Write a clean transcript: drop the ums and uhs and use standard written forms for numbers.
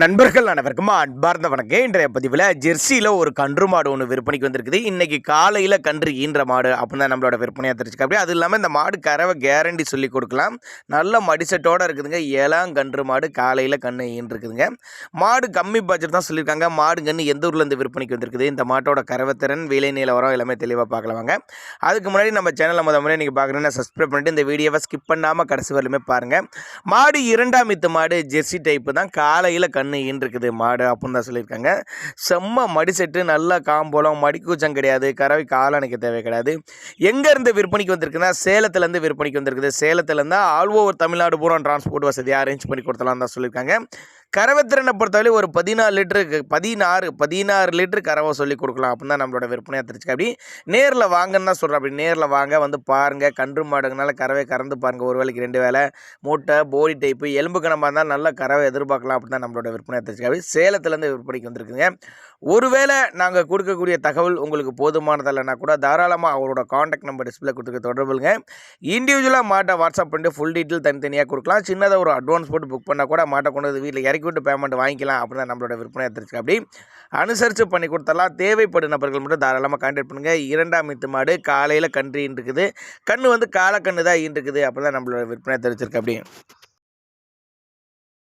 நண்பர்கள் அனைவருக்கும் அன்பார்ந்த வணக்கம். இன்றைய பதிவில் ஜெர்சியில் ஒரு கன்று மாடு ஒன்று விற்பனைக்கு வந்திருக்குது. இன்றைக்கி காலையில் கன்று ஈன்ற மாடு அப்படின்னு தான் நம்மளோட விற்பனையாக தெரிஞ்சுக்க. அப்படி அது இல்லாமல் இந்த மாடு கறவை கேரண்டி சொல்லி கொடுக்கலாம். நல்ல மடிசெட்டோடு இருக்குதுங்க. ஏழாம் கன்று மாடு காலையில் கன்று ஈன்றுக்குதுங்க. மாடு கம்மி பட்ஜெட் தான் சொல்லியிருக்காங்க. மாடு கன்று எந்த ஊர்லேருந்து விற்பனைக்கு வந்திருக்குது, இந்த மாட்டோட கறவைத்திறன், விலை நிலவரம் எல்லாமே தெளிவாக பார்க்கலாமாங்க. அதுக்கு முன்னாடி நம்ம சேனலில் முறை நீங்கள் பார்க்குறீங்கன்னா சப்ஸ்கிரைப் பண்ணிட்டு இந்த வீடியோவை ஸ்கிப் பண்ணாமல் கடைசி வரலுமே பாருங்கள். மாடு இரண்டாம் மித்து மாடு ஜெர்சி டைப்பு தான். காலையில் கண்ணு ஈன்றுக்குது மாடு அப்படின்னு தான் சொல்லியிருக்காங்க. செம்ம மடி செட்டு, நல்ல காம்போலம், மடிக்கூச்சம் கிடையாது, கறவை காலணைக்கு தேவை கிடையாது. எங்கேருந்து விற்பனைக்கு வந்திருக்குன்னா சேலத்துலேருந்து விற்பனைக்கு வந்திருக்குது. சேலத்துலேருந்து ஆல் ஓவர் தமிழ்நாடு பூரா டிரான்ஸ்போர்ட் வசதியாக அரேஞ்ச் பண்ணி கொடுத்தலாம் தான் சொல்லியிருக்காங்க. கறவைத்திறனை பொறுத்தவரை ஒரு 14 லிட்டருக்கு 16 லிட்டரு கறவை சொல்லி கொடுக்கலாம் அப்படின்னு தான் நம்மளோட விற்பனையாக தெரிஞ்சுக்க. அப்படி நேரில் வாங்கன்னு தான் சொல்கிறேன். அப்படி நேரில் வாங்க, வந்து பாருங்கள். கன்று மாடுங்கனால கறவை கறந்து பாருங்கள். ஒரு வேலைக்கு 2 வேலை, மூட்டை, போடி டைப்பு, எலும்பு கணமாக இருந்தால் நல்ல கறவை எதிர்பார்க்கலாம் அப்படின்னு தான் நம்மளோட விற்பனையாக தெரிஞ்சுக்க. அப்படி சேலத்துலேருந்து விற்பனைக்கு வந்திருக்குங்க. ஒருவேளை நாங்கள் கொடுக்கக்கூடிய தகவல் உங்களுக்கு போதுமானதில்லைனா கூட தாராளமாக அவரோட காண்டாக்ட் நம்பர் டிஸ்பிளே கொடுத்துக்க தொடர்புங்க. இண்டிவிஜுவலாக மாட்டை வாட்ஸ்அப் பண்ணிட்டு ஃபுல் டீட்டெயில் தனித்தனியாக கொடுக்கலாம். சின்னதாக ஒரு அட்வான்ஸ் போட்டு புக் பண்ணால் கூட மாட்டை கொண்டு வந்து வீட்டில் இறக்கி விட்டு பேமெண்ட் வாங்கிக்கலாம் அப்படின்னு தான் நம்மளோட விற்பனையாக தெரிஞ்சுக்க. அப்படி அனுசரித்து பண்ணி கொடுத்தலாம். தேவைப்படும் நபர்கள் மட்டும் தாராளமாக கான்டாக்ட் பண்ணுங்கள். இரண்டாம் மித்து மாடு காலையில் கன்று ஈன்றுக்குது. கன்று வந்து காலக்கன்று தான் ஈன்றுக்குது அப்படின்னு தான் நம்மளோட விற்பனையாக தெரிஞ்சிருக்கு. அப்படி